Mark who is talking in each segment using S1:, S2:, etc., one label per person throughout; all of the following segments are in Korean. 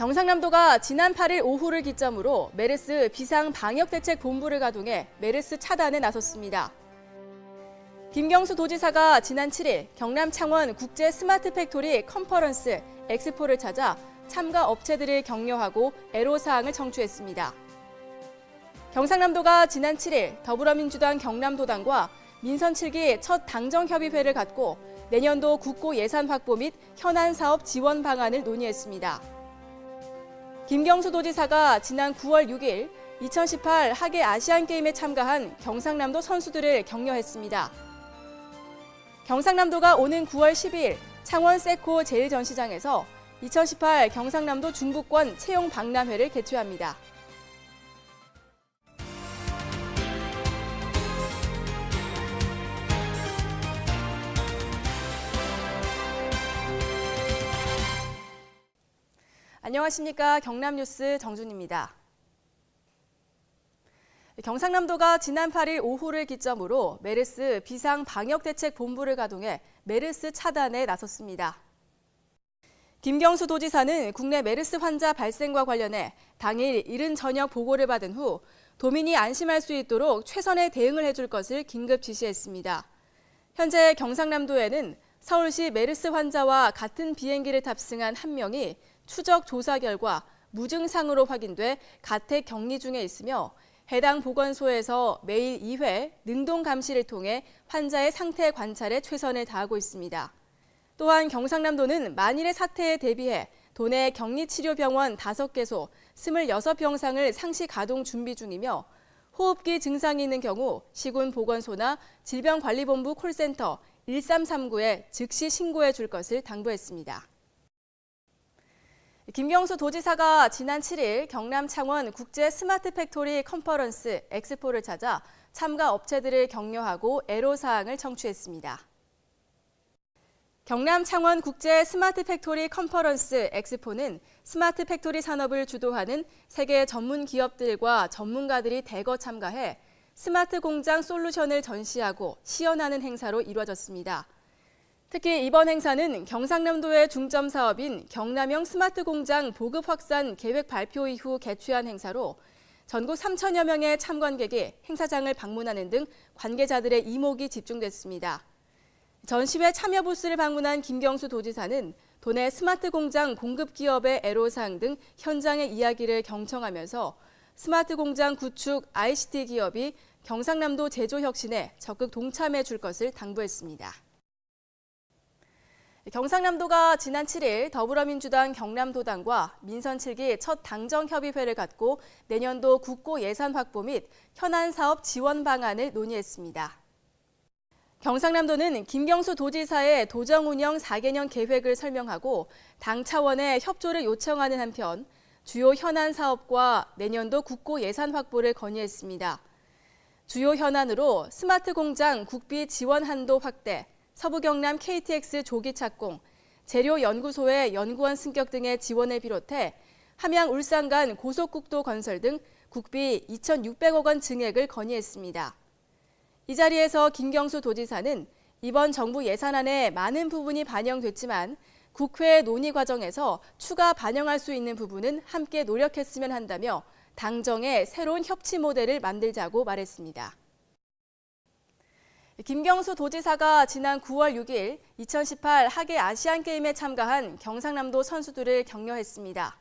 S1: 경상남도가 지난 8일 오후를 기점으로 메르스 비상방역대책본부를 가동해 메르스 차단에 나섰습니다. 김경수 도지사가 지난 7일 경남 창원 국제 스마트 팩토리 컨퍼런스 엑스포를 찾아 참가 업체들을 격려하고 애로사항을 청취했습니다. 경상남도가 지난 7일 더불어민주당 경남도당과 민선 7기 첫 당정협의회를 갖고 내년도 국고 예산 확보 및 현안 사업 지원 방안을 논의했습니다. 김경수 도지사가 지난 9월 6일 2018 하계 아시안게임에 참가한 경상남도 선수들을 격려했습니다. 경상남도가 오는 9월 12일 창원 세코 제1전시장에서 2018 경상남도 중부권 채용 박람회를 개최합니다. 안녕하십니까. 경남뉴스 정준입니다. 경상남도가 지난 8일 오후를 기점으로 메르스 비상방역대책본부를 가동해 메르스 차단에 나섰습니다. 김경수 도지사는 국내 메르스 환자 발생과 관련해 당일 이른 저녁 보고를 받은 후 도민이 안심할 수 있도록 최선의 대응을 해줄 것을 긴급 지시했습니다. 현재 경상남도에는 서울시 메르스 환자와 같은 비행기를 탑승한 1명이 추적 조사 결과 무증상으로 확인돼 가택 격리 중에 있으며 해당 보건소에서 매일 2회 능동 감시를 통해 환자의 상태 관찰에 최선을 다하고 있습니다. 또한 경상남도는 만일의 사태에 대비해 도내 격리치료병원 5개소 26병상을 상시 가동 준비 중이며 호흡기 증상이 있는 경우 시군보건소나 질병관리본부 콜센터 1339에 즉시 신고해 줄 것을 당부했습니다. 김경수 도지사가 지난 7일 경남 창원 국제 스마트 팩토리 컨퍼런스 엑스포를 찾아 참가 업체들을 격려하고 애로사항을 청취했습니다. 경남 창원 국제 스마트 팩토리 컨퍼런스 엑스포는 스마트 팩토리 산업을 주도하는 세계 전문 기업들과 전문가들이 대거 참가해 스마트 공장 솔루션을 전시하고 시연하는 행사로 이루어졌습니다. 특히 이번 행사는 경상남도의 중점 사업인 경남형 스마트 공장 보급 확산 계획 발표 이후 개최한 행사로 전국 3천여 명의 참관객이 행사장을 방문하는 등 관계자들의 이목이 집중됐습니다. 전시회 참여 부스를 방문한 김경수 도지사는 도내 스마트 공장 공급 기업의 애로사항 등 현장의 이야기를 경청하면서 스마트 공장 구축 ICT 기업이 경상남도 제조 혁신에 적극 동참해 줄 것을 당부했습니다. 경상남도가 지난 7일 더불어민주당 경남도당과 민선 7기 첫 당정협의회를 갖고 내년도 국고 예산 확보 및 현안 사업 지원 방안을 논의했습니다. 경상남도는 김경수 도지사의 도정운영 4개년 계획을 설명하고 당 차원의 협조를 요청하는 한편 주요 현안 사업과 내년도 국고 예산 확보를 건의했습니다. 주요 현안으로 스마트 공장 국비 지원 한도 확대, 서부경남 KTX 조기 착공, 재료연구소의 연구원 승격 등의 지원을 비롯해 함양 울산 간 고속국도 건설 등 국비 2,600억 원 증액을 건의했습니다. 이 자리에서 김경수 도지사는 이번 정부 예산안에 많은 부분이 반영됐지만 국회 논의 과정에서 추가 반영할 수 있는 부분은 함께 노력했으면 한다며 당정의 새로운 협치 모델을 만들자고 말했습니다. 김경수 도지사가 지난 9월 6일 2018 하계 아시안게임에 참가한 경상남도 선수들을 격려했습니다.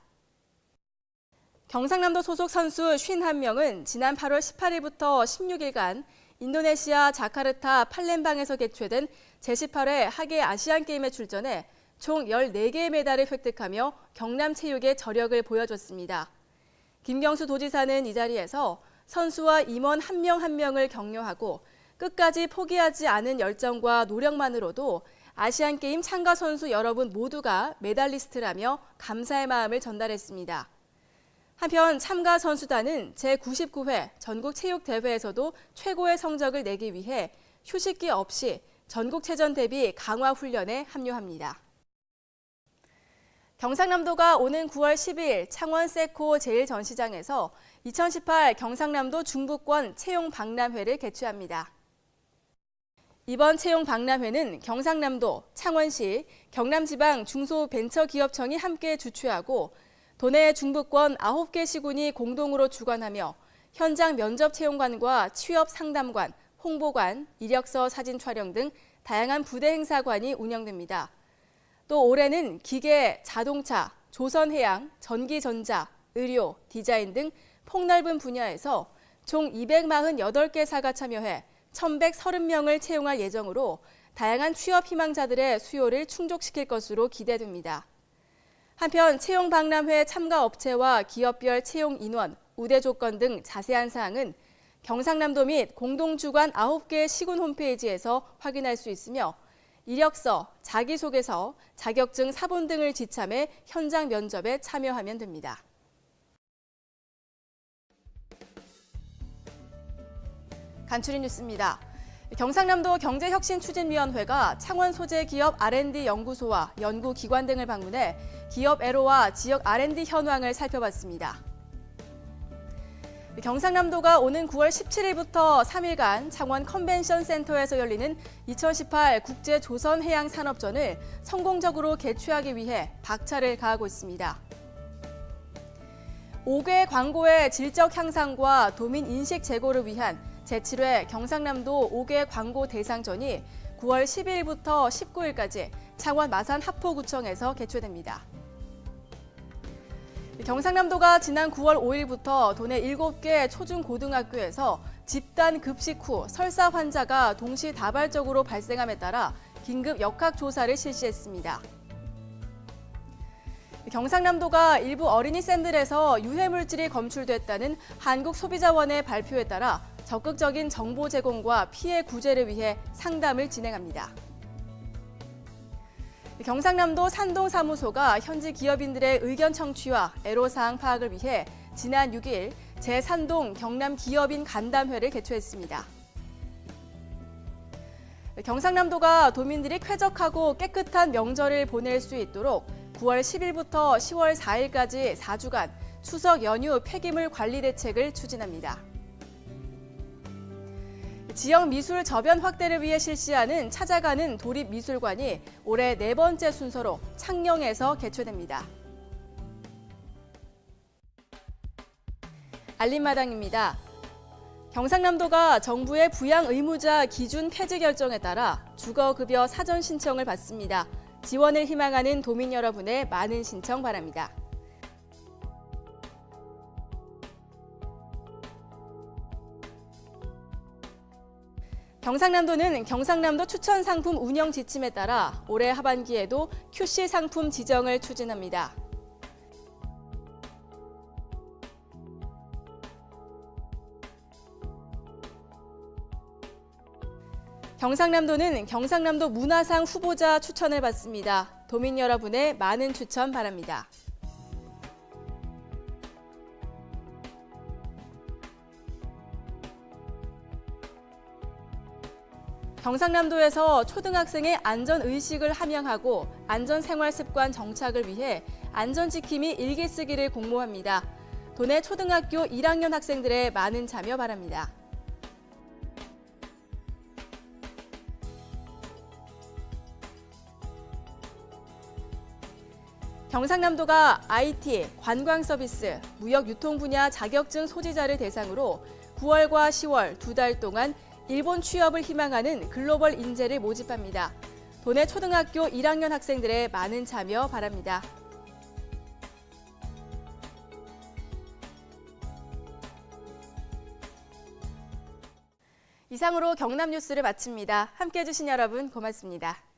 S1: 경상남도 소속 선수 51명은 지난 8월 18일부터 16일간 인도네시아 자카르타 팔렘방에서 개최된 제18회 하계 아시안게임에 출전해 총 14개의 메달을 획득하며 경남 체육의 저력을 보여줬습니다. 김경수 도지사는 이 자리에서 선수와 임원 한 명 한 명을 격려하고 끝까지 포기하지 않은 열정과 노력만으로도 아시안게임 참가 선수 여러분 모두가 메달리스트라며 감사의 마음을 전달했습니다. 한편 참가 선수단은 제99회 전국체육대회에서도 최고의 성적을 내기 위해 휴식기 없이 전국체전 대비 강화 훈련에 합류합니다. 경상남도가 오는 9월 10일 창원 세코 제1전시장에서 2018 경상남도 중부권 채용 박람회를 개최합니다. 이번 채용 박람회는 경상남도, 창원시, 경남지방 중소벤처기업청이 함께 주최하고 도내 중부권 9개 시군이 공동으로 주관하며 현장 면접 채용관과 취업 상담관, 홍보관, 이력서 사진 촬영 등 다양한 부대 행사관이 운영됩니다. 또 올해는 기계, 자동차, 조선해양, 전기전자, 의료, 디자인 등 폭넓은 분야에서 총 248개사가 참여해 1,130명을 채용할 예정으로 다양한 취업 희망자들의 수요를 충족시킬 것으로 기대됩니다. 한편 채용 박람회 참가 업체와 기업별 채용 인원, 우대 조건 등 자세한 사항은 경상남도 및 공동주관 9개 시군 홈페이지에서 확인할 수 있으며 이력서, 자기소개서, 자격증 사본 등을 지참해 현장 면접에 참여하면 됩니다. 간추린 뉴스입니다. 경상남도 경제혁신추진위원회가 창원 소재 기업 R&D 연구소와 연구기관 등을 방문해 기업 애로와 지역 R&D 현황을 살펴봤습니다. 경상남도가 오는 9월 17일부터 3일간 창원 컨벤션 센터에서 열리는 2018 국제조선해양산업전을 성공적으로 개최하기 위해 박차를 가하고 있습니다. 5개 광고의 질적 향상과 도민 인식 제고를 위한 제7회 경상남도 5개 광고 대상전이 9월 12일부터 19일까지 창원 마산 하포구청에서 개최됩니다. 경상남도가 지난 9월 5일부터 도내 7개 초중고등학교에서 집단 급식 후 설사 환자가 동시다발적으로 발생함에 따라 긴급 역학조사를 실시했습니다. 경상남도가 일부 어린이 샌들에서 유해물질이 검출됐다는 한국소비자원의 발표에 따라 적극적인 정보 제공과 피해 구제를 위해 상담을 진행합니다. 경상남도 산동사무소가 현지 기업인들의 의견 청취와 애로사항 파악을 위해 지난 6일 제3동 경남 기업인 간담회를 개최했습니다. 경상남도가 도민들이 쾌적하고 깨끗한 명절을 보낼 수 있도록 9월 10일부터 10월 4일까지 4주간 추석 연휴 폐기물 관리 대책을 추진합니다. 지역 미술 저변 확대를 위해 실시하는 찾아가는 도립미술관이 올해 4번째 순서로 창녕에서 개최됩니다. 알림마당입니다. 경상남도가 정부의 부양 의무자 기준 폐지 결정에 따라 주거급여 사전 신청을 받습니다. 지원을 희망하는 도민 여러분의 많은 신청 바랍니다. 경상남도는 경상남도 추천 상품 운영 지침에 따라 올해 하반기에도 QC 상품 지정을 추진합니다. 경상남도는 경상남도 문화상 후보자 추천을 받습니다. 도민 여러분의 많은 추천 바랍니다. 경상남도에서 초등학생의 안전의식을 함양하고 안전생활습관 정착을 위해 안전지킴이 일기쓰기를 공모합니다. 도내 초등학교 1학년 학생들의 많은 참여 바랍니다. 경상남도가 IT, 관광서비스, 무역유통 분야 자격증 소지자를 대상으로 9월과 10월 2달 동안 일본 취업을 희망하는 글로벌 인재를 모집합니다. 도내 초등학교 1학년 학생들의 많은 참여 바랍니다. 이상으로 경남 뉴스를 마칩니다. 함께해 주신 여러분 고맙습니다.